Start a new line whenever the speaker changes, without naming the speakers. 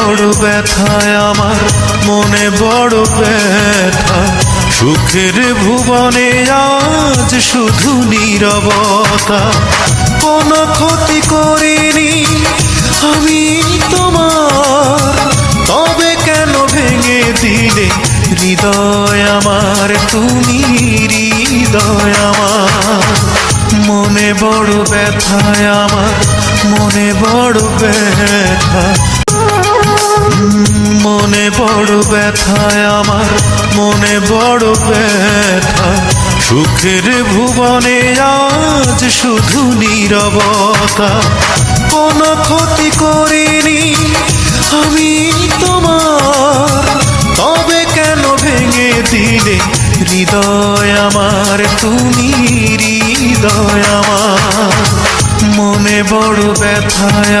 বড় ব্যথায় আমার, মনে বড় ব্যথা। সুখের ভুবনে আজ শুধু নীরবতা। কোনো ক্ষতি করিনি আমি তোমার, তবে কেন ভেঙে দিলে হৃদয় আমার, তুমি হৃদয় আমার। মনে বড় ব্যথায় আমার, মনে বড় ব্যথা। মনে বড় ব্যথায় আমার, মনে বড় ব্যথা। সুখের ভুবনে আজ শুধু নীরবতা। কোনো ক্ষতি করিনি আমি তোমার, তবে কেন ভেঙে দিলে হৃদয় আমার, তুমি হৃদয় আমার। মনে বড় ব্যথায়